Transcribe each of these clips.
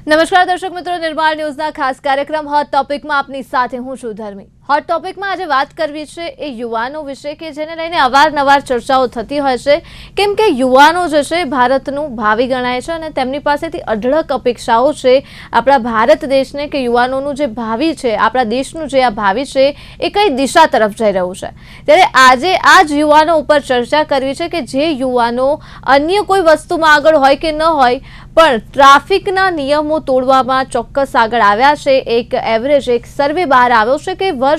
નમસ્કાર દર્શક મિત્રો, નિર્માણ ન્યૂઝના ખાસ કાર્યક્રમ હોટ ટોપિકમાં આપની સાથે હું છું ધર્મી. હોટ ટોપિકમાં આજે વાત કરવી છે એ યુવાનો વિશે કે જેને લઈને અવારનવાર ચર્ચાઓ થતી હોય છે, કેમ કે યુવાનો જે છે ભારતનું ભાવિ ગણાય છે અને તેમની પાસેથી અઢળક અપેક્ષાઓ છે આપણા ભારત દેશને કે યુવાનોનું જે ભાવિ છે, આપણા દેશનું જે આ ભાવિ છે એ કઈ દિશા તરફ જઈ રહ્યું છે. ત્યારે આજે આ જ યુવાનો ઉપર ચર્ચા કરવી છે કે જે યુવાનો અન્ય કોઈ વસ્તુમાં આગળ હોય કે ન હોય પણ ટ્રાફિકના નિયમો તોડવામાં ચોક્કસ આગળ આવ્યા છે. એક એવરેજ એક સર્વે બહાર આવ્યો છે કે વર્ષ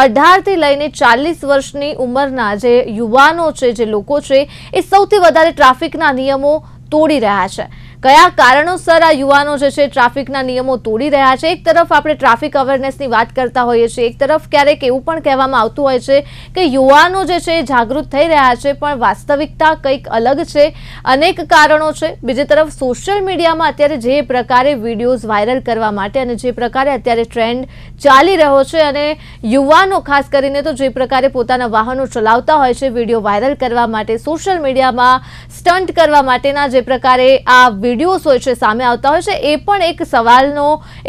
18 થી લઈને 40 વર્ષની ઉંમરના જે યુવાનો છે, જે લોકો છે, એ સૌથી વધારે ટ્રાફિકના નિયમો તોડી રહ્યા છે. કયા કારણોસર આ યુવાનો જે છે ટ્રાફિકના નિયમો તોડી રહ્યા છે? એક તરફ આપણે ટ્રાફિક અવેરનેસની વાત કરતા હોઈએ છીએ, એક તરફ ક્યારેક એવું પણ કહેવામાં આવતું હોય છે કે યુવાનો જે છે જાગૃત થઈ રહ્યા છે, પણ વાસ્તવિકતા કંઈક અલગ છે. અનેક કારણો છે. બીજી તરફ સોશિયલ મીડિયામાં અત્યારે જે પ્રકારે વિડીયોઝ વાયરલ કરવા માટે અને જે પ્રકારે અત્યારે ટ્રેન્ડ ચાલી રહ્યો છે અને યુવાનો ખાસ કરીને તો જે પ્રકારે પોતાના વાહનો ચલાવતા હોય છે વિડીયો વાયરલ કરવા માટે, સોશિયલ મીડિયામાં સ્ટન્ટ કરવા માટેના જે પ્રકારે આ વિડીયોઝ હોય છે સામે આવતા હોય છે, એ પણ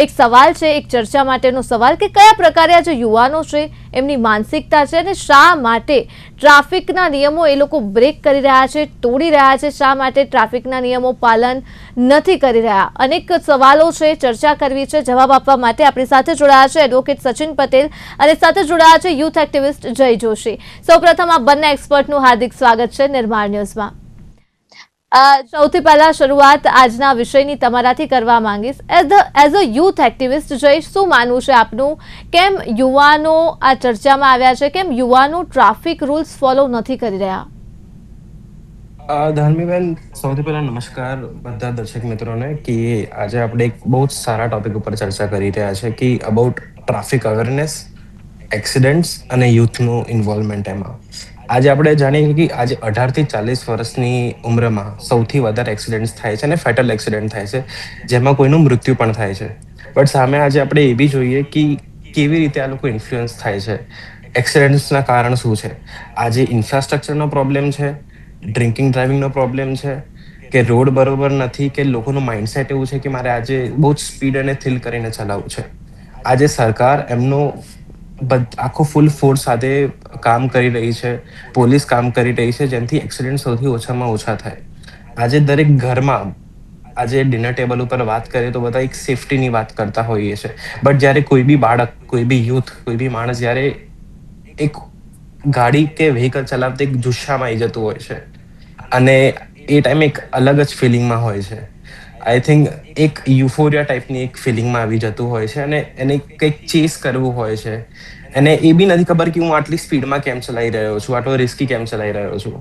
એક સવાલ છે, એક ચર્ચા માટેનો સવાલ કે કયા પ્રકારે આ જે યુવાનો છે એમની માનસિકતા છે અને શા માટે ટ્રાફિકના નિયમો એ લોકો બ્રેક કરી રહ્યા છે, તોડી રહ્યા છે, શા માટે ટ્રાફિકના નિયમો પાલન નથી કરી રહ્યા. અનેક સવાલો છે, ચર્ચા કરવી છે. જવાબ આપવા માટે આપણી સાથે જોડાયા છે એડવોકેટ સચિન પટેલ અને સાથે જોડાયા છે યુથ એક્ટિવિસ્ટ જય જોશી. સૌપ્રથમ આ બંને એક્સપર્ટનું હાર્દિક સ્વાગત છે નિર્માણ ન્યૂઝમાં. સૌથી પહેલા શરૂઆત આજના વિષયની તમારાથી કરવા માંગીશ. એઝ અ યુથ એક્ટિવિસ્ટ જય, શું માનવું છે આપનું? કેમ યુવાનો આ ચર્ચામાં આવ્યા છે? કેમ યુવાનો ટ્રાફિક રૂલ્સ ફોલો નથી કરી રહ્યા? ધર્મીબેન, સૌથી પહેલા નમસ્કાર બધા દર્શક મિત્રોને કે આજે આપણે એક બહુ જ સારા ટોપિક ઉપર ચર્ચા કરી રહ્યા છે કે અબાઉટ ટ્રાફિક અવેરનેસ, એક્સિડન્ટ્સ અને યુથનું ઇન્વોલ્વમેન્ટ એમાં. આજે આપણે જાણીએ કે આજે 18 થી 40 વર્ષની ઉંમરમાં સૌથી વધારે એક્સિડન્ટ્સ થાય છે અને ફેટલ એક્સિડન્ટ થાય છે, જેમાં કોઈનું મૃત્યુ પણ થાય છે. બટ સામે આજે આપણે એ બી જોઈએ કે કેવી રીતે આ લોકો ઇન્ફ્લુઅન્સ થાય છે, એક્સિડન્ટ્સના કારણ શું છે. આજે ઇન્ફ્રાસ્ટ્રક્ચરનો પ્રોબ્લેમ છે, ડ્રિંકિંગ ડ્રાઇવિંગનો પ્રોબ્લેમ છે, કે રોડ બરોબર નથી, કે લોકોનું માઇન્ડસેટ એવું છે કે મારે આજે બહુ જ સ્પીડ અને થ્રિલ કરીને ચલાવવું છે. આજે સરકાર એમનો આખો ફૂલ ફોર્સ સાથે કામ કરી રહી છે, પોલીસ કામ કરી રહી છે, જેનાથી એક્સિડન્ટ સૌથી ઓછામાં ઓછા થાય. આજે દરેક ઘરમાં આજે ડિનર ટેબલ ઉપર વાત કરીએ તો બધા એક સેફટીની વાત કરતા હોઈએ છે. બટ જ્યારે કોઈ બી બાળક, કોઈ બી યુથ, કોઈ બી માણસ જ્યારે એક ગાડી કે વ્હીકલ ચલાવતા એક જુસ્સામાં આવી જતું હોય છે અને એ ટાઈમે એક અલગ જ ફિલિંગમાં હોય છે. આઈ થિંક એક યુફોરિયા ટાઈપની એક ફિલિંગમાં આવી જતું હોય છે અને એને કંઈક ચેસ કરવું હોય છે. એને એ બી નથી ખબર કે હું આટલી સ્પીડમાં કેમ ચલાવી રહ્યો છું, આટલો રિસ્કી કેમ ચલાવી રહ્યો છું.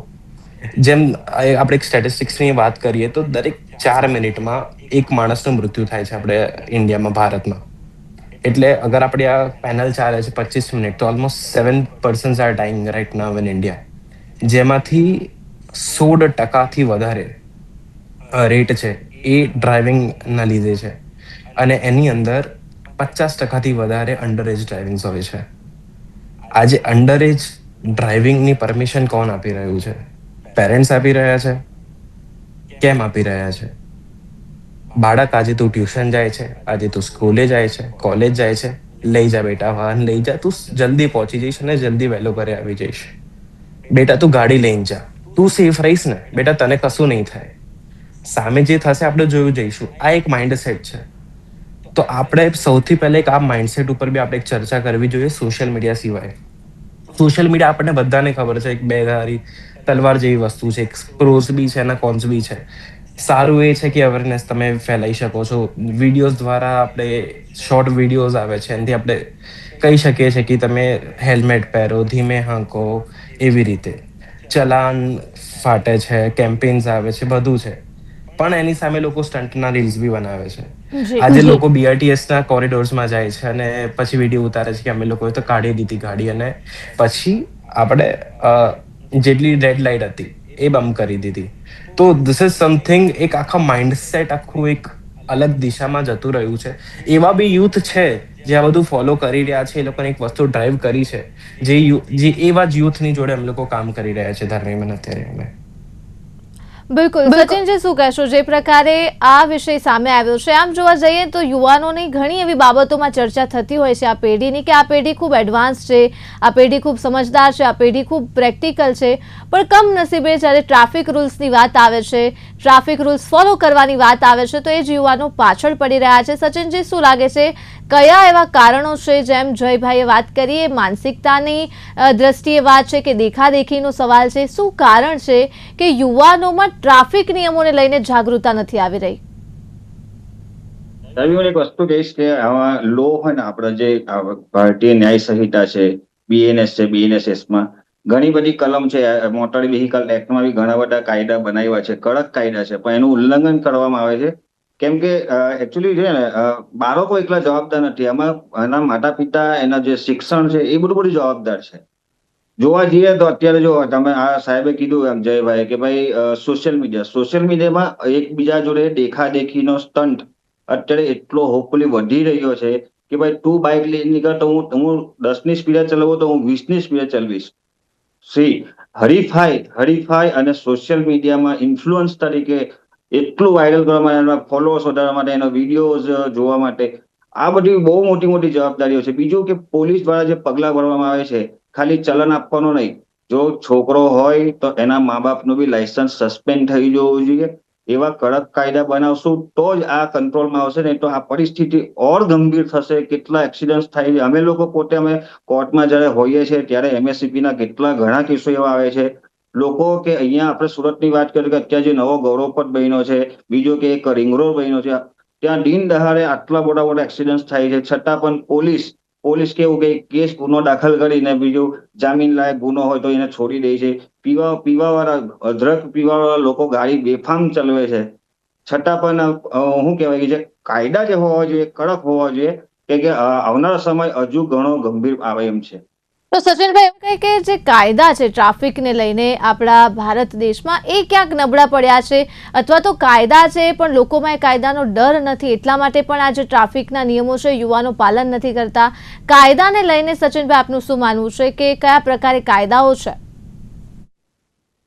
જેમ આપણે એક સ્ટેટિસ્ટિક્સની વાત કરીએ તો દરેક 4 મિનિટમાં એક માણસનું મૃત્યુ થાય છે આપણે ઇન્ડિયામાં, ભારતમાં. એટલે અગર આપણે આ પેનલ ચાલે છે 25 મિનિટ, તો almost 7 persons are dying right now in India, જેમાંથી 16% વધારે રેટ છે એ ડ્રાઇવિંગના લીધે છે અને એની અંદર 50%થી વધારે અંડર એજ ડ્રાઇવિંગ હોય છે. આજે અંડર એજ ડ્રાઇવિંગની પરમિશન કોણ આપી રહ્યું છે? પેરેન્ટ્સ આપી રહ્યા છે. કેમ આપી રહ્યા છે? બાળક આજે તું ટ્યુશન જાય છે, આજે તું સ્કૂલે જાય છે, કોલેજ જાય છે, લઈ જા બેટા, વાહન લઈ જા, તું જલ્દી પહોંચી જઈશ અને જલ્દી વહેલો ઘરે આવી જઈશ. બેટા તું ગાડી લઈને જા, તું સેફ રહીશ ને બેટા, તને કશું નહીં થાય. સામે જે થશે આપણે જોયું જઈશું. આ એક માઇન્ડસેટ છે. તો આપણે સૌથી પહેલા એક આ માઇન્ડસેટ ઉપર બી આપણે એક ચર્ચા કરવી જોઈએ સોશિયલ મીડિયા સિવાય. સોશિયલ મીડિયા આપણને બધાને ખબર છે એક બેધારી તલવાર જેવી વસ્તુ છે. એક પ્રોસ બી છે અને કોન્સ બી છે. સારું એ છે કે અવેરનેસ તમે ફેલાઈ શકો છો. વિડીયોઝ દ્વારા આપણે શોર્ટ વિડીયોઝ આવે છે, એનાથી આપણે કહી શકીએ છીએ કે તમે હેલ્મેટ પહેરો, ધીમે હાંકો, એવી રીતે. ચલાન ફાટે છે, કેમ્પેન્સ આવે છે, બધું છે. પણ એની સામે લોકો સ્ટન્ટના રીલ્સ બી બનાવે છે. આજે લોકો બીઆરટીએસના કોરિડોર્સમાં જાય છે અને પછી વિડીયો ઉતારે છે કે અમે લોકોએ તો કાઢી દીધી ગાડી અને પછી આપણે જેટલી રેડ લાઇટ હતી એ બંધ કરી દીધી. તો ધીસ ઇઝ સમથિંગ, એક આખા માઇન્ડસેટ આખું એક અલગ દિશામાં જતું રહ્યું છે. એવા બી યુથ છે જે આ બધું ફોલો કરી રહ્યા છે, એ લોકોને એક વસ્તુ ડ્રાઈવ કરી છે, જે એવા જ યુથની જોડે અમે લોકો કામ કરી રહ્યા છે ધર્મીમાં અત્યારે અમે. બિલકુલ સચિનજી, શું કહેશો? જે પ્રકારે આ વિષય સામે આવ્યો છે, આમ જોવા જઈએ તો યુવાનોની ઘણી એવી બાબતોમાં ચર્ચા થતી હોય છે આ પેઢીની, કે આ પેઢી ખૂબ એડવાન્સ છે, આ પેઢી ખૂબ સમજદાર છે, આ પેઢી ખૂબ પ્રેક્ટિકલ છે, પણ કમનસીબે જ્યારે ટ્રાફિક રૂલ્સની વાત આવે છે, ટ્રાફિક રૂલ્સ ફોલો કરવાની વાત આવે છે, તો એ જ યુવાનો પાછળ પડી રહ્યા છે. સચિનજી, શું લાગે છે, કયા એવા કારણો છે? જેમ જયભાઈએ વાત કરી, એ માનસિકતાની દ્રષ્ટિએ વાત છે કે દેખાદેખીનો સવાલ છે? શું કારણ છે કે યુવાનોમાં ટ્રાફિક નિયમોને લઈને જાગૃતતા નથી આવી રહી? હું એક વસ્તુ કહીશ કે આવા લો હોય ને, આપણે જે ભારતીય ન્યાય સંહિતા છે, બીએનએસ છે, બીએનએસએસ માં ઘણી બધી કલમ છે. મોટર વ્હીકલ એક્ટમાં બી ઘણા બધા કાયદા બનાવ્યા છે, કડક કાયદા છે, પણ એનું ઉલ્લંઘન કરવામાં આવે છે. કેમ કે એકચ્યુઅલી છે ને, બાળકો એકલા જવાબદાર નથી. આમાં એના માતા પિતા, એના જે શિક્ષણ છે, એ બધું જવાબદાર છે. જોવા જઈએ તો અત્યારે જો તમે આ સાહેબે કીધું એમ, જયભાઈ, કે ભાઈ સોશિયલ મીડિયામાં એકબીજા જોડે દેખાદેખીનો સ્ટન્ટ અત્યારે એટલો હોપફુલી વધી રહ્યો છે કે ભાઈ તું બાઇક લઈને નીકળ તો હું 10ની સ્પીડે ચલાવું તો હું 20ની સ્પીડે ચલાવીશ. હરીફાઈ અને સોશિયલ મીડિયામાં ઇન્ફ્લુઅન્સ તરીકે એટલું વાયરલ કરવા માટે, એના ફોલોઅર્સ વધારવા માટે, એના વિડીયોઝ જોવા માટે, આ બધી બહુ મોટી મોટી જવાબદારીઓ છે. બીજું કે પોલીસ દ્વારા જે પગલાં ભરવામાં આવે છે, ખાલી ચલન આપવાનો નહીં. જો છોકરો હોય તો એના મા બાપનું બી લાયસન્સ સસ્પેન્ડ થઈ જવું જોઈએ. એવા કડક કાયદા બનાવશું તો જ આ કંટ્રોલમાં આવશે, નહીં તો આ પરિસ્થિતિ ઓર ગંભીર થશે. કેટલા એક્સિડન્ટ થાય છે, અમે લોકો પોતે અમે કોર્ટમાં જયારે હોઈએ છીએ ત્યારે MSCP ના કેટલા ઘણા કેસો એવા આવે છે. લોકો કે અહીંયા આપણે સુરતની વાત કરીએ કે અત્યારે જે નવો ગૌરવપથ બન્યો છે, બીજો કે એક રિંગ રોડ બન્યો છે, ત્યાં દિન દહાડે આટલા મોટા એક્સિડન્ટ થાય છે, છતાં પણ પોલીસ કેવું કે કેસ ગુનો દાખલ કરીને બીજું જામીન લાયક ગુનો હોય તો એને છોડી દે છે. અધ્રક પીવાવાળા લોકો ગાડી બેફામ ચલાવે છે, છતાં પણ શું કહેવાય કે જે કાયદા જે હોવા જોઈએ કડક હોવા જોઈએ, કે આવનારા સમય હજુ ઘણો ગંભીર આવે એમ છે. તો સચિનભાઈ, એમ કહે કે જે કાયદા છે ટ્રાફિકને લઈને આપણા ભારત દેશમાં, એ ક્યાંક નબળા પડ્યા છે, અથવા તો કાયદા છે પણ લોકોમાં એ કાયદાનો ડર નથી, એટલા માટે પણ આ જે ટ્રાફિકના નિયમો છે યુવાનો પાલન નથી કરતા. કાયદાને લઈને સચિનભાઈ, આપનું શું માનવું છે કે કયા પ્રકારે કાયદાઓ છે?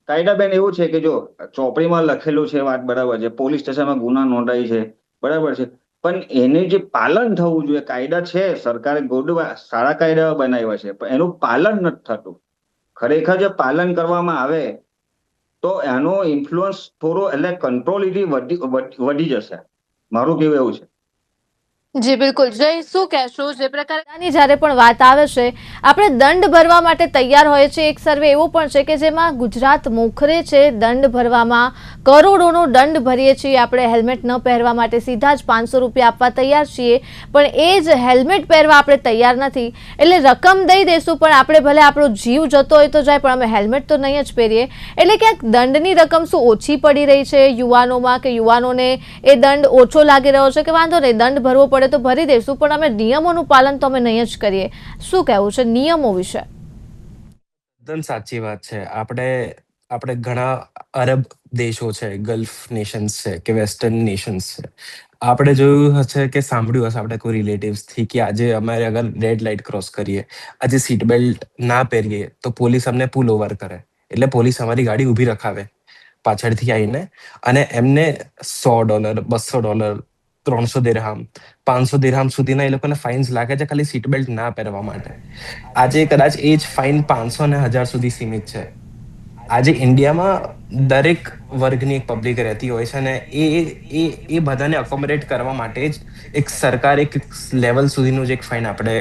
કાયદા બેન એવું છે કે જો ચોપડીમાં લખેલું છે વાત બરાબર છે, પોલીસ સ્ટેશનમાં ગુના નોંધાય છે, બરાબર છે, પણ એનું જે પાલન થવું જોઈએ. કાયદા છે, સરકારે સારા કાયદા બનાવ્યા છે, પણ એનું પાલન નથી થતું. ખરેખર જે પાલન કરવામાં આવે તો એનો ઇન્ફ્લુઅન્સ થોડો એટલે કંટ્રોલિટી વધી જશે. મારું કેવું એવું છે. જી બિલકુલ. જય, શું કહેશો? જે પ્રકારની જ્યારે પણ વાત આવે છે, આપણે દંડ ભરવા માટે તૈયાર હોય છે. એક સર્વે એવો પણ છે કે જેમાં ગુજરાત મોખરે છે દંડ ભરવામાં. કરોડોનો દંડ ભરીએ છીએ આપણે હેલ્મેટ ન પહેરવા માટે, સીધા જ 500 રૂપિયા આપવા તૈયાર છીએ, પણ એ જ હેલ્મેટ પહેરવા આપણે તૈયાર નથી. એટલે રકમ દઈ દઈશું, પણ આપણે ભલે આપણો જીવ જતો હોય તો જાય, પણ અમે હેલ્મેટ તો નહીં જ પહેરીએ. એટલે ક્યાંક દંડની રકમ શું ઓછી પડી રહી છે યુવાનોમાં, કે યુવાનોને એ દંડ ઓછો લાગી રહ્યો છે કે વાંધો નહીં, દંડ ભરવો પડે તો ભરી દઈશું, પણ અમે નિયમોનું પાલન તો અમે નહીં જ કરીએ? શું કહેવું છે નિયમો વિશે? એકદમ સાચી વાત છે. આપણે ઘણા અરબ દેશો છે, ગલ્ફ નેશન્સ છે કે વેસ્ટર્ન નેશન્સ છે, આપણે જોયું હશે કે સાંભળ્યું હશે આપણે કોઈ રિલેટિવ્સ થી કે આજે અમારે અગર રેડ લાઇટ ક્રોસ કરીએ, આજે સીટ બેલ્ટ ના પહેરીએ તો પોલીસ અમને પુલ ઓવર કરે. એટલે પોલીસ અમારી ગાડી ઊભી રખાવે પાછળથી આવીને, અને એમને $100, $200, 300 દિરહામ, 500 દિરહામ સુધીના એ લોકોને ફાઇન્સ લાગે છે ખાલી સીટ બેલ્ટ ના પહેરવા માટે. આજે કદાચ એ જ ફાઇન 500 ને 1000 સુધી સીમિત છે. આજે ઇન્ડિયામાં દરેક વર્ગની એક પબ્લિક રહેતી હોય છે, અને એ બધાને અકોમોડેટ કરવા માટે જ એક સરકાર એક લેવલ સુધીનું જ એક ફાઇન આપણે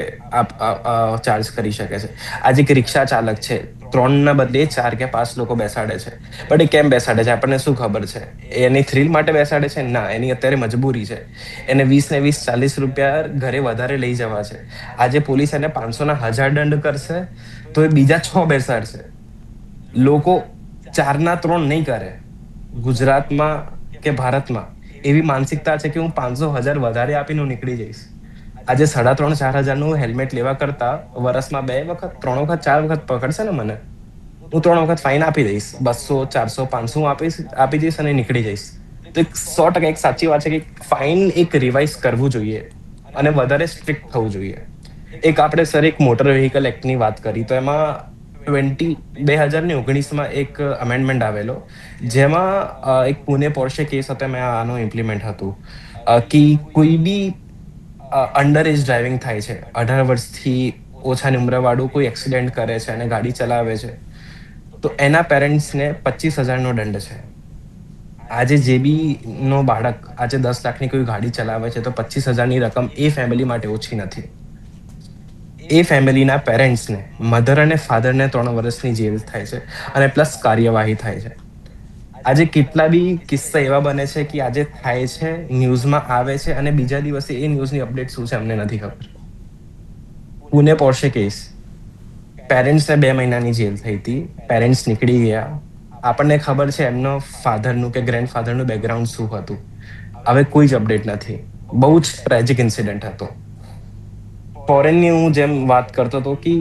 ચાર્જ કરી શકે છે. આજે એક રિક્ષા ચાલક છે, 3 ના બદલે 4 કે 5 લોકો બેસાડે છે, બટ એ કેમ બેસાડે છે આપણને શું ખબર છે? એની થ્રિલ માટે બેસાડે છે? ના, એની અત્યારે મજબૂરી છે. એને 20 ને 20, 40 રૂપિયા ઘરે વધારે લઈ જવા છે. આજે પોલીસ એને 500 ના 1000 દંડ કરશે તો એ બીજા 6 બેસાડશે. લોકો 4 ના 3 નહીં કરે. ગુજરાતમાં કે ભારતમાં એવી માનસિકતા છે કે હું 500 1000 વધારે આપીને નીકળી જઈશ. આજે 3,500 4,000 હેલ્મેટ લેવા કરતા વર્ષમાં 2 વખત, 3 વખત, 4 વખત પકડશે ને મને, હું 3 વખત ફાઇન આપી દઈશ. 200, 400, 500 આપી દઈશ અને નીકળી જઈશ. તો 100% એક સાચી વાત છે કે ફાઇન એક રિવાઇઝ કરવું જોઈએ અને વધારે સ્ટ્રિક્ટ થવું જોઈએ. એક આપણે સર એક મોટર વ્હીકલ એક્ટની વાત કરી, તો એમાં 2019માં એક અમેન્ડમેન્ટ આવેલો જેમાં એક પુણે પોર્શે કેસ હતો મેં આનું ઇમ્પ્લિમેન્ટ હતું કે કોઈ બી અંડર એજ ડ્રાઇવિંગ થાય છે 18 વર્ષથી ઓછાની ઉંમરવાળું કોઈ એક્સિડન્ટ કરે છે અને ગાડી ચલાવે છે તો એના પેરેન્ટ્સને 25,000નો દંડ છે. આજે જે બી નો બાળક આજે 10 લાખની કોઈ ગાડી ચલાવે છે તો 25,000ની રકમ એ ફેમિલી માટે ઓછી નથી. એ ફેમિલીના પેરેન્ટ્સને મધર અને ફાધરને 3 વર્ષની જેલ થાય છે અને પ્લસ કાર્યવાહી થાય છે. આજે કેટલા બી કિસ્સા એવા બને છે કે આજે થાય છે ન્યૂઝમાં આવે છે અને બીજા દિવસે એ ન્યૂઝની અપડેટ શું છે અમને નથી ખબર. પુણે પોર્શે કેસ પેરેન્ટ્સને 2 મહિનાની જેલ થઈ હતી. પેરેન્ટ્સ નીકળી ગયા. આપણને ખબર છે એમનો ફાધરનું કે ગ્રેન્ડફાધરનું બેકગ્રાઉન્ડ શું હતું. હવે કોઈ જ અપડેટ નથી. બહુ જ ટ્રેજિક ઇન્સિડન્ટ હતો. ફોરેનની હું જેમ વાત કરતો હતો કે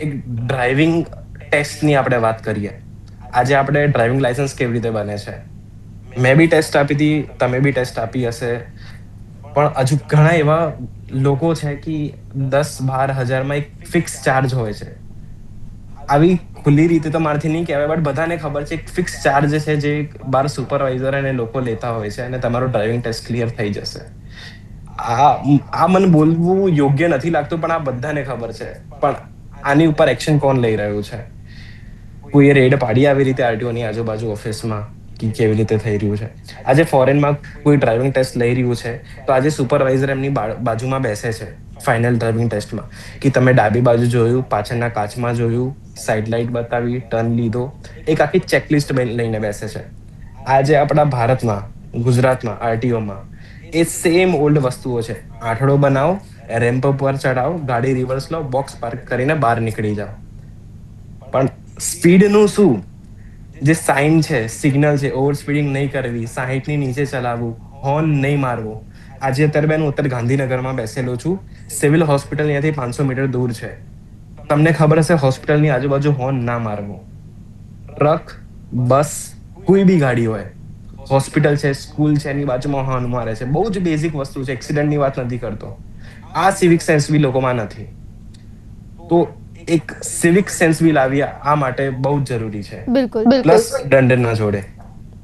એક ડ્રાઇવિંગ ટેસ્ટની આપણે વાત કરીએ. આજે આપણે ડ્રાઇવિંગ લાયસન્સ કેવી રીતે બને છે. મેં બી ટેસ્ટ આપી હતી, તમે બી ટેસ્ટ આપી હશે, પણ હજુ ઘણા એવા લોકો છે કે 10-12 હજારમાં એક ફિક્સ ચાર્જ હોય છે. આવી ખુલ્લી રીતે તો મારાથી નહીં કહેવાય બટ બધાને ખબર છે એક ફિક્સ ચાર્જ છે જે બાર સુપરવાઇઝર અને લોકો લેતા હોય છે અને તમારો ડ્રાઇવિંગ ટેસ્ટ ક્લિયર થઈ જશે. આ મને બોલવું યોગ્ય નથી લાગતું પણ આ બધાને ખબર છે. પણ આની ઉપર એક્શન કોણ લઈ રહ્યું છે? કોઈએ રેડ પાડી આવી રીતે આરટીઓની આજુબાજુ ઓફિસમાં કે કેવી રીતે થઈ રહ્યું છે. આજે ફોરેનમાં કોઈ ડ્રાઇવિંગ ટેસ્ટ લઈ રહ્યું છે તો આજે સુપરવાઇઝર એમની બાજુમાં બેસે છે ફાઇનલ ડ્રાઇવિંગ ટેસ્ટમાં કે તમે ડાબી બાજુ જોયું, પાછળના કાચમાં જોયું, સાઇડ લાઇટ બતાવી, ટર્ન લીધો, એક આખી ચેકલિસ્ટ લઈને બેસે છે. આજે આપણા ભારતમાં, ગુજરાતમાં, આરટીઓમાં એ સેમ ઓલ્ડ વસ્તુઓ છે. આઠડો બનાવો, રેમ્પ પર ચડાવો, ગાડી રિવર્સ લો, બોક્સ પાર્ક કરીને બહાર નીકળી જાઓ. પણ સ્પીડનું શું? જે સાઇન છે, સિગ્નલ છે, ઓવર સ્પીડિંગ નહીં કરવી, 60ની નીચે ચલાવવું, હોર્ન નહીં મારવો. આજે અત્યારે બેન હું અત્યારે ગાંધીનગરમાં બેસેલો છું. સિવિલ હોસ્પિટલ અહીંયાથી 500 મીટર દૂર છે. તમને ખબર હશે હોસ્પિટલની આજુબાજુ હોર્ન ના મારવો. ટ્રક, બસ, કોઈ બી ગાડી હોય, હોસ્પિટલ છે, સ્કૂલ છે, એની બાજુમાં હોર્ન મારે છે. બહુ જ બેઝિક વસ્તુ છે. એક્સિડન્ટની વાત નથી કરતો. આ સિવિક સેન્સ બી લોકોમાં નથી. તો એક સિવિક સેન્સ બી લાવી આ માટે બહુ જ જરૂરી છે. બિલકુલ પ્લસ દંડના જોડે.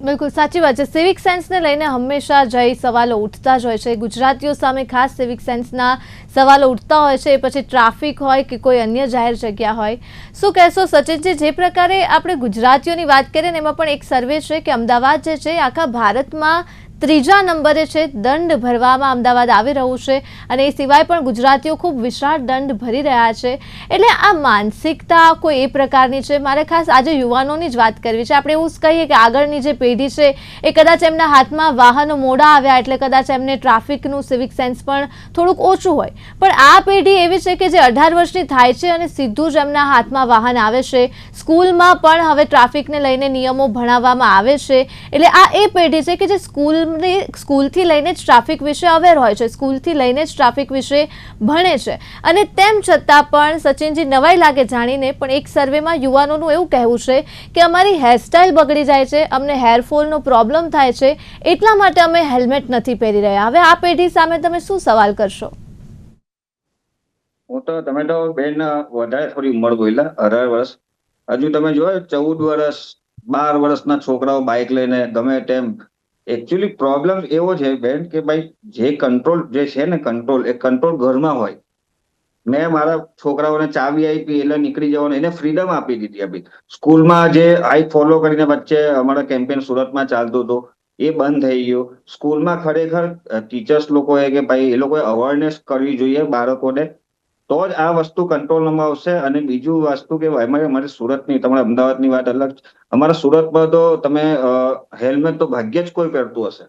બિલકુલ સાચી વાત છે. સિવિક સેન્સને લઈને હંમેશા જય સવાલો ઉઠતા જ હોય છે. ગુજરાતીઓ સામે ખાસ સિવિક સેન્સના સવાલો ઉઠતા હોય છે. પછી ટ્રાફિક હોય કે કોઈ અન્ય જાહેર જગ્યા હોય. શું કહેશો સચિનજી, જે પ્રકારે આપણે ગુજરાતીઓની વાત કરીએ ને એમાં પણ એક સર્વે છે કે અમદાવાદ જે છે આખા ભારતમાં 3જા નંબરે છે દંડ ભરવામાં અમદાવાદ આવી રહ્યું છે અને એ સિવાય પણ ગુજરાતીઓ ખૂબ વિશાળ દંડ ભરી રહ્યા છે. એટલે આ માનસિકતા કોઈ એ પ્રકારની છે. મારે ખાસ આજે યુવાનોની જ વાત કરવી છે. આપણે એવું જ કહીએ કે આગળની જે પેઢી છે એ કદાચ એમના હાથમાં વાહનો મોડા આવ્યા એટલે કદાચ એમને ટ્રાફિકનું સિવિક સેન્સ પણ થોડુંક ઓછું હોય. પણ આ પેઢી એવી છે કે જે 18 વર્ષની થાય છે અને સીધું જ એમના હાથમાં વાહન આવે છે. સ્કૂલમાં પણ હવે ટ્રાફિકને લઈને નિયમો ભણાવવામાં આવે છે. એટલે આ એ પેઢી છે કે જે સ્કૂલથી લઈને જ ટ્રાફિક વિશે અવેર હોય છે, સ્કૂલથી લઈને જ ટ્રાફિક વિશે ભણે છે. અને તેમ છતાં પણ સચિનજી નવાઈ લાગે જાણીને પણ એક સર્વેમાં યુવાનોનું એવું કહેવું છે કે અમારી હેરસ્ટાઇલ બગડી જાય છે, અમને હેરફોલનો પ્રોબ્લેમ થાય છે, એટલા માટે અમે હેલ્મેટ નથી પહેરી રહ્યા. હવે આ પેઢી સામે તમે શું સવાલ કરશો? તમે તો બેન વધારે થોડી ઉંમર બોલ્યા, 18 વર્ષ. હજુ તમે જોયો 14 વર્ષ 12 વર્ષના છોકરાઓ બાઇક લઈને ગમે તેમ. એકચ્યુઅલી પ્રોબ્લેમ એવો છે બેન કે ભાઈ જે કંટ્રોલ જે છે ને કંટ્રોલ એ કંટ્રોલ ઘરમાં હોય. મેં મારા છોકરાઓને ચાવી આપી એટલે નીકળી જવાનું, એને ફ્રીડમ આપી દીધી આપી. સ્કૂલમાં જે આઈ ફોલો કરીને વચ્ચે અમારા કેમ્પેન સુરતમાં ચાલતું હતું એ બંધ થઈ ગયું. સ્કૂલમાં ખરેખર ટીચર્સ લોકોએ કે ભાઈ એ લોકોએ અવેરનેસ કરવી જોઈએ બાળકોને, તો જ આ વસ્તુ કંટ્રોલમાં આવશે. અને બીજું વસ્તુ કે અમારે સુરતની, તમારે અમદાવાદની વાત અલગ. અમારા સુરતમાં તો તમે હેલ્મેટ તો ભાગ્યે જ કોઈ પહેરતું હશે.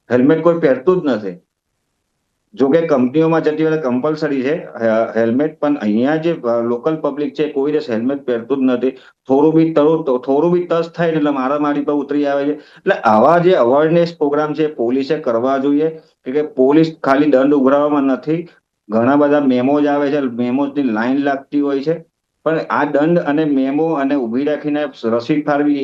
હેલ્મેટ કોઈ પહેરતું જ નથી. જો કે કંપનીઓમાં જતી વખતે કમ્પલસરી છે હેલ્મેટ, પણ અહીંયા જે લોકલ પબ્લિક છે કોઈ દિવસ હેલ્મેટ પહેરતું જ નથી. થોડું બી ટચ થાય એટલે મારા મારી પર ઉતરી આવે છે. એટલે આવા જે અવેરનેસ પ્રોગ્રામ છે પોલીસે કરવા જોઈએ કે પોલીસ ખાલી દંડ ઉઘરાવવામાં નથી, ઘણા બધા મેમોજ આવે છે, મેમોજની લાઈન લાગતી હોય છે. પણ આ દંડ અને મેમો અને ઉભી રાખીને રસીદ ફાળવી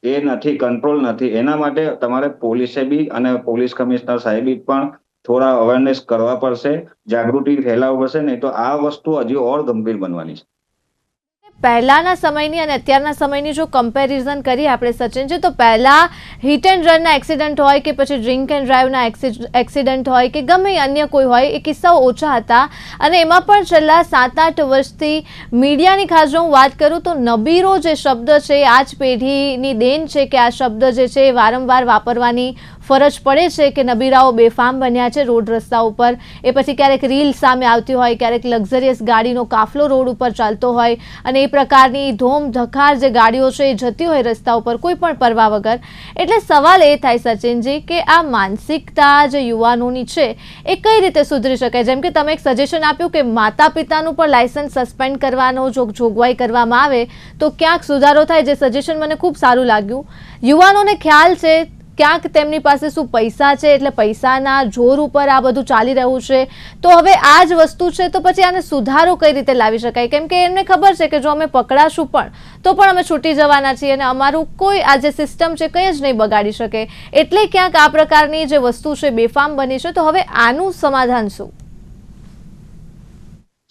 એ નથી, કંટ્રોલ નથી. એના માટે તમારે પોલીસે બી અને પોલીસ કમિશનર સાહેબે પણ થોડા અવેરનેસ કરવા પડશે, જાગૃતિ ફેલાવવી પડશે, નહીં તો આ વસ્તુ હજી ઓર ગંભીર બનવાની છે. પહેલાના સમયની અને અત્યારના સમયની જો કમ્પેરિઝન કરીએ આપણે સચિનજી, તો પહેલાં હિટ એન્ડ રનના એક્સિડન્ટ હોય કે પછી ડ્રિંક એન્ડ ડ્રાઈવના એક્સિડન્ટ હોય કે ગમે અન્ય કોઈ હોય, એ કિસ્સાઓ ઓછા હતા. અને એમાં પણ છેલ્લા 7-8 વર્ષથી મીડિયાની ખાસ જો હું વાત કરું તો નબીરો જે શબ્દ છે આ જ પેઢીની દેન છે કે આ શબ્દ જે છે એ વારંવાર વાપરવાની ફરજ પડે છે કે નબીરાઓ બેફામ બન્યા છે રોડ રસ્તા ઉપર. એ પછી ક્યારેક રીલ સામે આવતી હોય, ક્યારેક લક્ઝરિયસ ગાડીનો કાફલો રોડ ઉપર ચાલતો હોય અને એ પ્રકારની ધોમ ધખાર જે ગાડીઓ છે એ જતી હોય રસ્તા ઉપર કોઈ પણ પરવા વગર. એટલે સવાલ એ થાય સચિનજી કે આ માનસિકતા જે યુવાનોની છે એ કઈ રીતે સુધરી શકાય? જેમ કે તમે એક સજેશન આપ્યું કે માતા પિતાનું પણ લાયસન્સ સસ્પેન્ડ કરવાનો જો જોગવાઈ કરવામાં આવે તો ક્યાંક સુધારો થાય, જે સજેશન મને ખૂબ સારું લાગ્યું. યુવાનોને ખ્યાલ છે ક્યાંક તેમની પાસે શું પૈસા છે, એટલે પૈસાના જોર ઉપર આ બધું ચાલી રહ્યું છે. તો હવે આ જ વસ્તુ છે તો પછી આને સુધારો કઈ રીતે લાવી શકાય? કેમ કે એમને ખબર છે કે જો અમે પકડાશું પણ તો પણ અમે છૂટી જવાના છીએ અને અમારું કોઈ આ જે સિસ્ટમ છે કંઈ જ નહીં બગાડી શકે. એટલે ક્યાંક આ પ્રકારની જે વસ્તુ છે બેફામ બની છે. તો હવે આનું સમાધાન શું?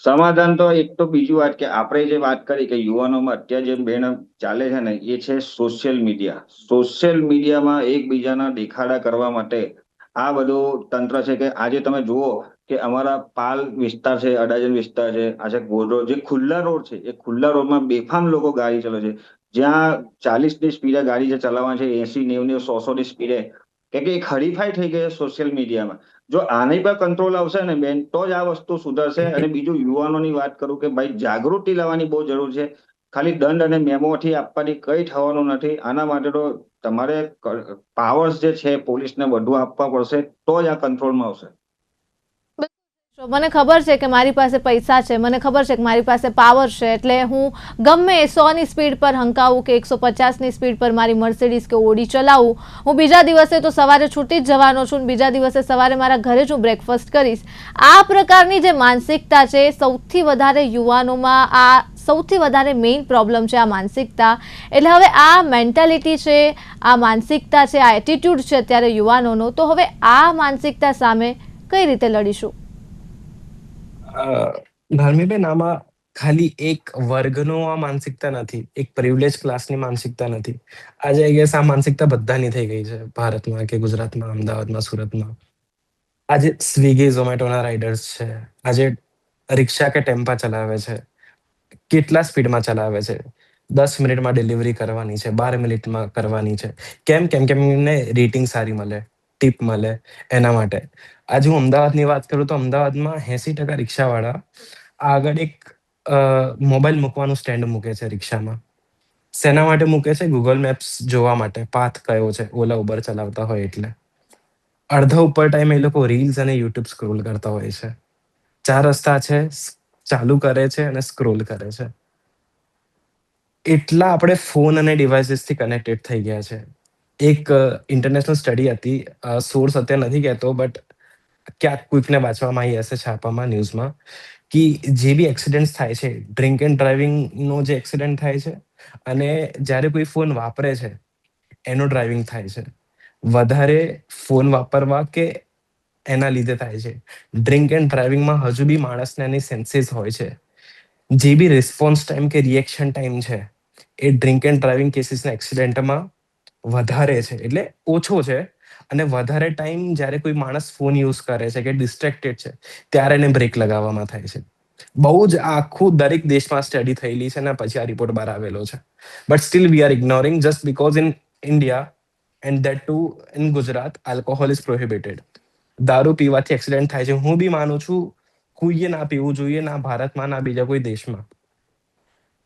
સમાધાન તો એક તો બીજી વાત કે આપણે જે વાત કરી કે યુવાનોમાં અત્યારે જે બેન ચાલે છે ને એ છે સોશિયલ મીડિયા. સોશિયલ મીડિયામાં એકબીજાના દેખાડા કરવા માટે આ બધું તંત્ર છે કે આજે તમે જુઓ કે અમારા પાલ વિસ્તાર છે, અડાજણ વિસ્તાર છે, આજે ગોધરો જે ખુલ્લા રોડ છે એ ખુલ્લા રોડમાં બેફામ લોકો ગાડી ચલાવે છે. જ્યાં 40ની સ્પીડે ગાડી જે ચલાવવાની છે 80, 90, 100ની સ્પીડે, કે એક હરીફાઈ થઈ ગઈ સોશિયલ મીડિયામાં. જો આની પર કંટ્રોલ આવશે ને બેન તો જ આ વસ્તુ સુધરશે. અને બીજું યુવાનોની વાત કરું કે ભાઈ જાગૃતિ લાવવાની બહુ જરૂર છે. ખાલી દંડ અને મેમોથી આપવાથી કઈ થવાનું નથી. આના માટે તો તમારે પાવર્સ જે છે પોલીસને વધુ આપવા પડશે તો જ આ કંટ્રોલમાં આવશે. મને ખબર છે કે મારી પાસે પૈસા છે, મને ખબર છે કે મારી પાસે પાવર છે, એટલે હું ગમે 100ની સ્પીડ પર હંકાવું કે 150ની સ્પીડ પર મારી મર્સિડીઝ કે ઓડી ચલાવું. હું બીજા દિવસે તો સવારે છૂટી જ જવાનો છું, બીજા દિવસે સવારે મારા ઘરે જ હું બ્રેકફાસ્ટ કરીશ. આ પ્રકારની જે માનસિકતા છે સૌથી વધારે યુવાનોમાં, આ સૌથી વધારે મેઇન પ્રોબ્લેમ છે આ માનસિકતા. એટલે હવે આ મેન્ટાલિટી છે, આ માનસિકતા છે, આ એટીટ્યુડ છે અત્યારે યુવાનોનો. તો હવે આ માનસિકતા સામે કઈ રીતે લડીશું? ધાર્મીબેન, આમાં ખાલી એક વર્ગનો આ માનસિકતા નથી, એક પ્રિવિલેજ ક્લાસની માનસિકતા નથી. આજે આઈ ગેસ આ માનસિકતા બધાની થઈ ગઈ છે ભારતમાં કે ગુજરાતમાં, અમદાવાદમાં, સુરતમાં. આજે સ્વિગી ઝોમેટોના રાઇડર્સ છે, આજે રિક્ષા કે ટેમ્પા ચલાવે છે, કેટલા સ્પીડમાં ચલાવે છે. 10 મિનિટમાં ડિલિવરી કરવાની છે, 12 મિનિટમાં કરવાની છે. કેમ? કેમ કે એમને રેટિંગ સારી મળે, ટીપ મળે, એના માટે. આજે હું અમદાવાદની વાત કરું તો અમદાવાદમાં 80% રિક્ષાવાળા આગળ એક મોબાઈલ મૂકવાનું સ્ટેન્ડ મૂકે છે રિક્ષામાં. શેના માટે મૂકે છે? ગૂગલ મેપ્સ જોવા માટે, પાથ કયો છે, ઓલા ઉબર ચલાવતા હોય એટલે. અડધા ઉપર ટાઈમ એ લોકો રીલ્સ અને યુટ્યુબ સ્ક્રોલ કરતા હોય છે. 4 રસ્તા છે, ચાલુ કરે છે અને સ્ક્રોલ કરે છે. એટલા આપણે ફોન અને ડિવાઇસીસથી કનેક્ટેડ થઈ ગયા છે. એક ઇન્ટરનેશનલ સ્ટડી હતી, સોર્સ અત્યારે નથી કહેતો, બટ ક્યાંક કોઈકને વાંચવામાં આવી હશે છાપામાં, ન્યૂઝમાં, કે જે બી એક્સિડન્ટ થાય છે, ડ્રિંક એન્ડ ડ્રાઇવિંગનો જે એક્સિડન્ટ થાય છે અને જ્યારે કોઈ ફોન વાપરે છે એનો ડ્રાઇવિંગ થાય છે. વધારે ફોન વાપરવા કે એના લીધે થાય છે. ડ્રિંક એન્ડ ડ્રાઇવિંગમાં હજુ બી માણસને એની સેન્સીસ હોય છે. જે બી રિસ્પોન્સ ટાઈમ કે રિએક્શન ટાઈમ છે એ ડ્રિંક એન્ડ ડ્રાઇવિંગ કેસીસના એક્સિડન્ટમાં વધારે છે, એટલે ઓછો છે. અને વધારે ટાઈમ જ્યારે કોઈ માણસ ફોન યુઝ કરે છે કે ડિસ્ટ્રેક્ટેડ છે ત્યારે એને બ્રેક લગાવવામાં થાય છે. બહુ જ આખું દરેક દેશમાં સ્ટડી થયેલી છે ને પછી આ રિપોર્ટ બહાર આવેલો છે. But still we are ignoring just because in India and that too in Gujarat alcohol is prohibited. દારૂ પીવાથી એક્સિડન્ટ થાય છે. હું બી માનું છું કોઈએ ના પીવું જોઈએ, ના ભારતમાં ના બીજા કોઈ દેશમાં.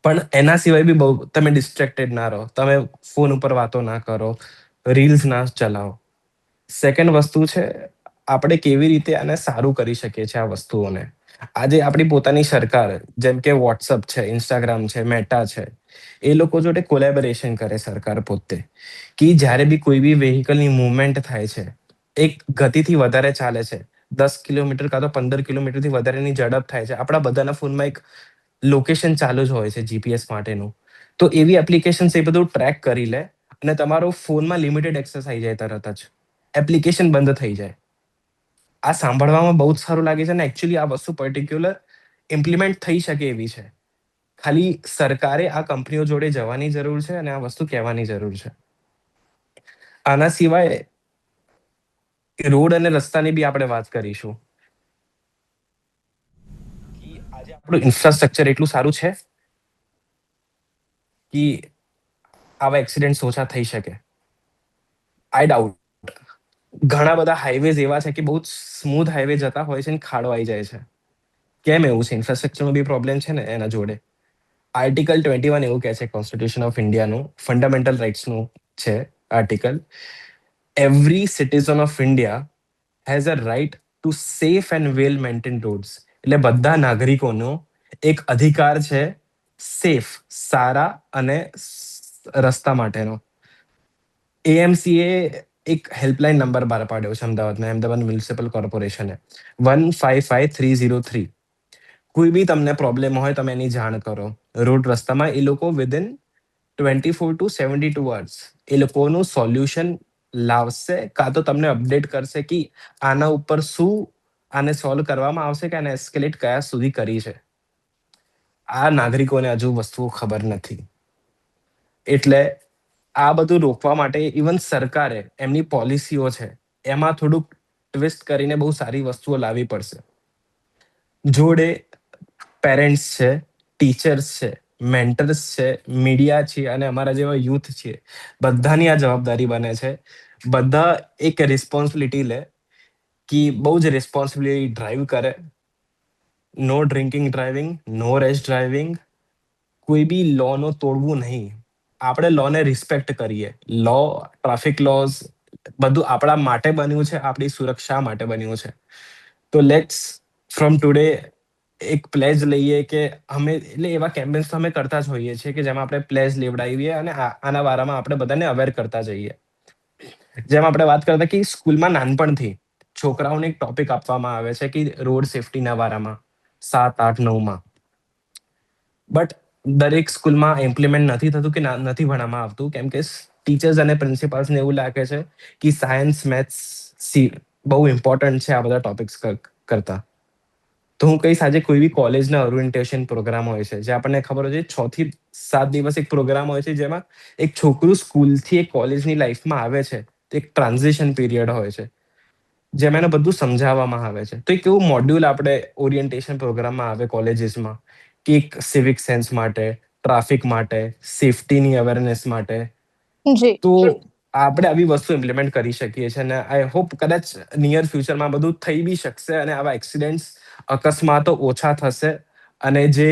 પણ એના સિવાય બી બહુ તમે ડિસ્ટ્રેક્ટેડ ના રહો, તમે ફોન ઉપર વાતો ના કરો, રીલ્સ ના ચલાવો. સેકન્ડ વસ્તુ છે આપણે કેવી રીતે આને સારું કરી શકીએ છીએ આ વસ્તુઓને. આજે આપણી પોતાની સરકાર, જેમ કે વોટ્સઅપ છે, ઇન્સ્ટાગ્રામ છે, મેટા છે, એ લોકો જોડે કોલેબોરેશન કરે સરકાર પોતે, કે જ્યારે બી કોઈ બી વેહિકલની મૂવમેન્ટ થાય છે, એક ગતિથી વધારે ચાલે છે, 10 કિલોમીટર કાં તો 15 કિલોમીટરથી વધારેની ઝડપ થાય છે, આપણા બધાના ફોનમાં એક લોકેશન ચાલુ જ હોય છે જીપીએસ માટેનું. તો એવી એપ્લિકેશન્સ એ બધું ટ્રેક કરી લે અને તમારો ફોનમાં લિમિટેડ એક્સેસ આવી જાય તરત જ, એપ્લિકેશન બંધ થઈ જાય. આ સાંભળવામાં બહુ જ સારું લાગે છે અને એકચ્યુઅલી આ વસ્તુ પર્ટિક્યુલર ઇમ્પ્લિમેન્ટ થઈ શકે એવી છે. ખાલી સરકારે આ કંપનીઓ જોડે જવાની જરૂર છે અને આ વસ્તુ કહેવાની જરૂર છે. આના સિવાય રોડ અને રસ્તાની બી આપણે વાત કરીશું. આજે આપણું ઇન્ફ્રાસ્ટ્રક્ચર એટલું સારું છે કે આવા એક્સિડન્ટ ઓછા થઈ શકે? I doubt. ઘણા બધા હાઈવેઝ એવા છે કે બહુ સ્મૂથ હાઈવે જતા હોય છે અને ખાડો આવી જાય છે. કેમ એવું છે? ઇન્ફ્રાસ્ટ્રક્ચરનો બી પ્રોબ્લેમ છે ને એના જોડે. આર્ટિકલ 21 એવું કહે છે કોન્સ્ટિટ્યુશન ઓફ ઇન્ડિયાનું, ફંડામેન્ટલ રાઇટ્સનું છે article. Every citizen of India has a right to safe and well maintain roads. એટલે બધા નાગરિકોનો એક અધિકાર છે સેફ, સારા અને રસ્તા માટેનો. એએમસીએ એક હેલ્પલાઇન નંબર બહાર પાડ્યો છે અમદાવાદમાં, અમદાવાદ મ્યુનિસિપલ કોર્પોરેશને, 155303. કોઈ બી તમને પ્રોબ્લેમ હોય તમે એની જાણ કરો રોડ રસ્તામાં. એ લોકો વિધિન 24 to 72 hours એ લોકોનું સોલ્યુશન લાવશે, કાં તો તમને અપડેટ કરશે કે આના ઉપર શું આને સોલ્વ કરવામાં આવશે કે આને એસ્કેલેટ કયા સુધી કરી છે. આ નાગરિકોને હજુ વસ્તુઓ ખબર નથી. એટલે આ બધું રોકવા માટે ઇવન સરકારે એમની પોલિસીઓ છે એમાં થોડુંક ટ્વિસ્ટ કરીને બહુ સારી વસ્તુઓ લાવવી પડશે. જોડે પેરેન્ટ્સ છે, ટીચર્સ છે, મેન્ટર્સ છે, મીડિયા છે અને અમારા જેવા યુથ છે, બધાની આ જવાબદારી બને છે. બધા એક રિસ્પોન્સિબિલિટી લે કે બહુ જ રિસ્પોન્સિબિલિટી ડ્રાઈવ કરે. નો ડ્રિંકિંગ ડ્રાઇવિંગ, નો રેશ ડ્રાઇવિંગ, કોઈ બી લોનો તોડવું નહીં. આપણે લોને રિસ્પેક્ટ કરીએ. લો, ટ્રાફિક લોઝ બધું આપણા માટે બન્યું છે, આપણી સુરક્ષા માટે બન્યું છે. તો લેટ્સ ફ્રોમ ટુડે એક પ્લેજ લઈએ કે અમે, એટલે એવા કેમ્પેન્સ તો અમે કરતા જ હોઈએ છીએ કે જેમાં આપણે પ્લેજ લેવડાવીએ અને આના બારામાં આપણે બધાને અવેર કરતા જઈએ. જેમ આપણે વાત કરતા કે સ્કૂલમાં નાનપણથી છોકરાઓને એક ટોપિક આપવામાં આવે છે કે રોડ સેફટીના બારામાં 7, 8, 9માં. બટ દરેક સ્કૂલમાં ઇમ્પ્લિમેન્ટ નથી થતું કે નથી ભણવામાં આવતું, કેમ કે ટીચર્સ અને પ્રિન્સિપાલ્સને એવું લાગે છે કે સાયન્સ, મેથ્સ બહુ ઇમ્પોર્ટન્ટ છે આ બધા ટોપિક્સ કરતા. તો હું કહીશ આજે કોઈ બી કોલેજના ઓરિએન્ટેશન પ્રોગ્રામ હોય છે જે આપણને ખબર હોય છે 6 થી 7 દિવસ એક પ્રોગ્રામ હોય છે જેમાં એક છોકરું સ્કૂલથી એક કોલેજની લાઈફમાં આવે છે. તો એક ટ્રાન્ઝિશન પીરિયડ હોય છે જેમાં એને બધું સમજાવવામાં આવે છે. તો એક એવું મોડ્યુલ આપણે ઓરિએન્ટેશન પ્રોગ્રામમાં આવે કોલેજીસમાં કે એક સિવિક સેન્સ માટે, ટ્રાફિક માટે, સેફટીની અવેરનેસ માટે. જી. તો આપણે આવી વસ્તુ ઇમ્પ્લિમેન્ટ કરી શકીએ છીએ અને આઈ હોપ કદાચ નિયર ફ્યુચરમાં બધું થઈ બી શકશે અને આવા એક્સિડન્ટ્સ, અકસ્માતો ઓછા થશે. અને જે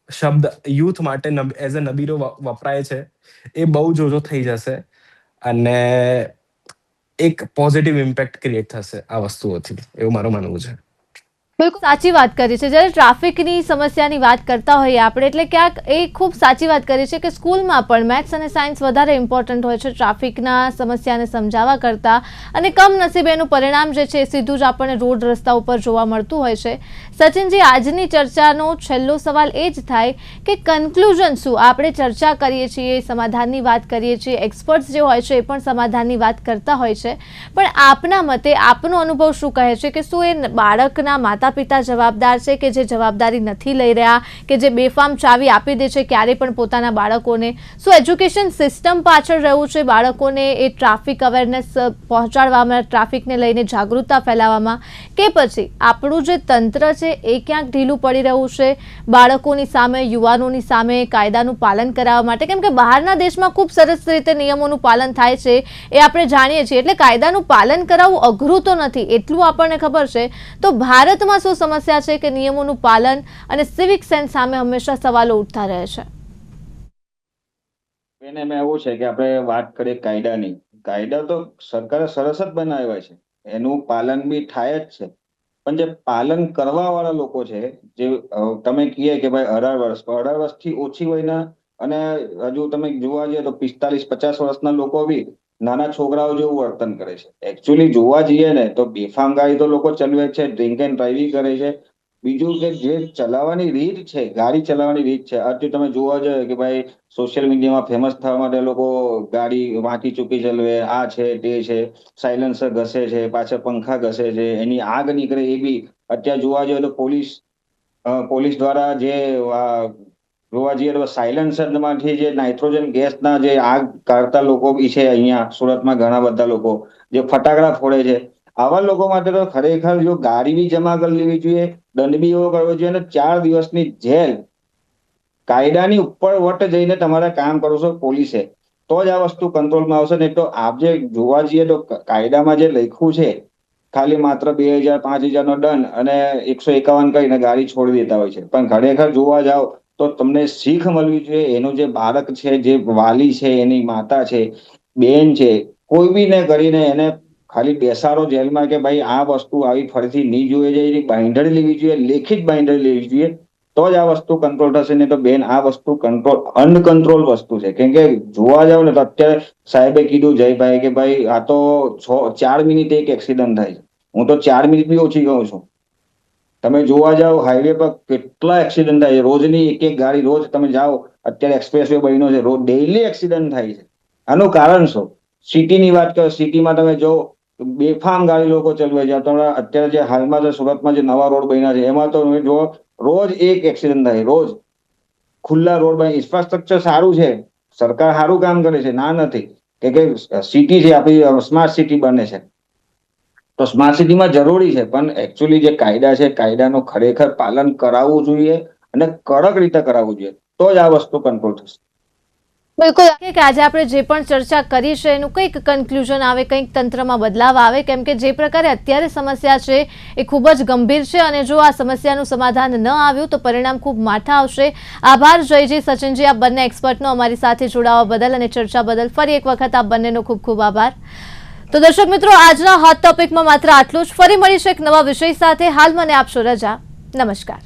શબ્દ યુથ માટે એઝ અ નબીરો વપરાય છે એ બહુ જ ઓછો થઈ જશે અને એક પોઝિટિવ ઇમ્પેક્ટ ક્રિએટ થશે આ વસ્તુઓથી, એવું મારું માનવું છે. બિલકુલ સાચી વાત કરી છે. જ્યારે ટ્રાફિકની સમસ્યાની વાત કરતા હોઈએ આપણે, એટલે ક્યાંક એ ખૂબ સાચી વાત કરી છે કે સ્કૂલમાં પણ મેથ્સ અને સાયન્સ વધારે ઇમ્પોર્ટન્ટ હોય છે ટ્રાફિકના સમસ્યાને સમજાવવા કરતાં. અને કમનસીબે એનું પરિણામ જે છે એ સીધું જ આપણને રોડ રસ્તા ઉપર જોવા મળતું હોય છે. સચિનજી, આજની ચર્ચાનો છેલ્લો સવાલ એ જ થાય કે કન્ક્લુઝન શું? આપણે ચર્ચા કરીએ છીએ, સમાધાનની વાત કરીએ છીએ, એક્સપર્ટ્સ જે હોય છે એ પણ સમાધાનની વાત કરતા હોય છે, પણ આપના મતે આપનો અનુભવ શું કહે છે કે શું એ બાળકના માતા પિતા જવાબદાર છે કે જે જવાબદારી નથી લઈ રહ્યા, કે જે બેફામ ચાવી આપી દે છે ક્યારે પણ પોતાના બાળકોને? શું એજ્યુકેશન સિસ્ટમ પાછળ રહ્યું છે બાળકોને એ ટ્રાફિક અવેરનેસ પહોંચાડવામાં, ટ્રાફિકને લઈને જાગૃતતા ફેલાવવામાં, કે પછી આપણું જે તંત્ર છે એ ક્યાંક ઢીલું પડી રહ્યું છે બાળકોની સામે, યુવાનોની સામે કાયદાનું પાલન કરાવવા માટે? કેમ કે બહારના દેશમાં ખૂબ સરસ રીતે નિયમોનું પાલન થાય છે એ આપણે જાણીએ છીએ, એટલે કાયદાનું પાલન કરાવવું અઘરું તો નથી એટલું આપણને ખબર છે. તો ભારતમાં શું સમસ્યા છે કે નિયમોનું પાલન અને સિવિક સેન્સ સામે હંમેશા સવાલો ઉઠતા રહે છે? એમાં એવું છે કે આપણે વાત કરીએ કાયદાની. કાયદા તો સરકારે સરસ જ બનાવ્યા છે, એનું પાલન બી થાય જ છે. પણ જે પાલન કરવા વાળા લોકો છે, જે તમે કહીએ કે ભાઈ 18 વર્ષ, 18 વર્ષથી ઓછી વયના અને હજુ તમે જોવા જઈએ તો 45-50 વર્ષના લોકો બી નાના છોકરાઓ જેવું વર્તન કરે છે. એકચ્યુઅલી જોવા જઈએ ને તો બેફામ ગાડી તો લોકો ચલાવે છે, ડ્રિંક એન્ડ ડ્રાઇવિંગ કરે છે. બીજું કે જે ચલાવવાની રીત છે, ગાડી ચલાવવાની રીત છે, અત્યારે તમે જોવા જઈએ કે ભાઈ સોશિયલ મીડિયામાં ફેમસ થવા માટે લોકો ગાડી વાંકી ચૂકી ચલાવે, આ છે તે છે, સાયલેન્સર ઘસે છે, પાછળ પંખા ઘસે છે, એની આગ નીકળે એ બી અત્યારે જોવા જઈએ તો પોલીસ દ્વારા જે જોવા જઈએ તો સાયલેન્સરમાંથી જે નાઇટ્રોજન ગેસના જે આગ કાઢતા લોકો બી છે અહીંયા સુરતમાં ઘણા બધા લોકો જે ફટાકડા ફોડે છે. આવા લોકો માટે તો ખરેખર જો ગાડી બી જમા કરી લેવી જોઈએ, દંડ બી એવો કરવો જોઈએ અને 4 દિવસની જેલ, કાયદાની ઉપર વટ જઈને તમારે કામ કરશો પોલીસે તો જ આ વસ્તુ કંટ્રોલમાં આવશે. નહીં તો આપ જે જોવા જઈએ તો કાયદામાં જે લખ્યું છે ખાલી માત્ર 2000 5000 નો દંડ અને 151 કરીને ગાડી છોડી દેતા હોય છે, પણ ખરેખર જોવા જાવ તો તમને શીખ મળવી જોઈએ. એનું જે બાળક છે, જે વાલી છે, એની માતા છે, બેન છે, કોઈ બી ને કરીને એને ખાલી બેસાડો જેલમાં કે ભાઈ આ વસ્તુ આવી ફરીથી નહીં જોઈએ છે, એની બાંયધરી લેવી જોઈએ, લેખિત બાંયધરી લેવી જોઈએ તો જ આ વસ્તુ કંટ્રોલ થશે. નહીં તો બેન આ વસ્તુ અનકંટ્રોલ વસ્તુ છે. કેમ કે જોવા જાવ ને તો અત્યારે સાહેબે કીધું જયભાઈ કે ભાઈ આ તો 4 મિનિટે એક એક્સિડન્ટ થાય છે. હું તો 4 મિનિટ બી ઓછી કહું છું. તમે જોવા જાઓ હાઈવે પર કેટલા એક્સિડન્ટ થાય છે રોજની, એક ગાડી રોજ તમે જાઓ, અત્યારે એક્સપ્રેસ વે બન્યો છે, રોજ ડેઈલી એક્સિડન્ટ થાય છે. આનું કારણ શું? સિટીની વાત કરો, સિટીમાં તમે જો બેફામ ગાડી લોકો ચલાવે છે. તમે અત્યારે જે હાલમાં જે સુરતમાં જે નવા રોડ બન્યા છે એમાં તો તમે જો રોજ એક એક્સિડન્ટ થાય, રોજ. ખુલ્લા રોડ પર ઇન્ફ્રાસ્ટ્રક્ચર સારું છે, સરકાર સારું કામ કરે છે, ના નથી કે સિટી છે આપણી સ્માર્ટ સિટી બને છે તો સ્માર્ટ સિટીમાં જરૂરી છે, પણ એકચ્યુઅલી જે કાયદા છે કાયદાનું ખરેખર પાલન કરાવવું જોઈએ અને કડક રીતે કરાવવું જોઈએ તો જ આ વસ્તુ કંટ્રોલ થશે. બિલકુલ કે આજે આપણે જે પણ ચર્ચા કરી છે એનું કંઈક કન્ક્લુઝન આવે, કંઈક તંત્રમાં બદલાવ આવે, કેમ કે જે પ્રકારે અત્યારે સમસ્યા છે એ ખૂબ જ ગંભીર છે અને જો આ સમસ્યાનું સમાધાન ન આવ્યું તો પરિણામ ખૂબ માઠા આવશે. આભાર જયજી, સચિનજી, આ બંને એક્સપર્ટનો અમારી સાથે જોડાવા બદલ અને ચર્ચા બદલ ફરી એક વખત આપ બંનેનો ખૂબ ખૂબ આભાર. તો દર્શક મિત્રો, આજના હોટ ટોપિકમાં માત્ર આટલું જ. ફરી મળીશું એક નવા વિષય સાથે. હાલ મને આપશો રજા. નમસ્કાર.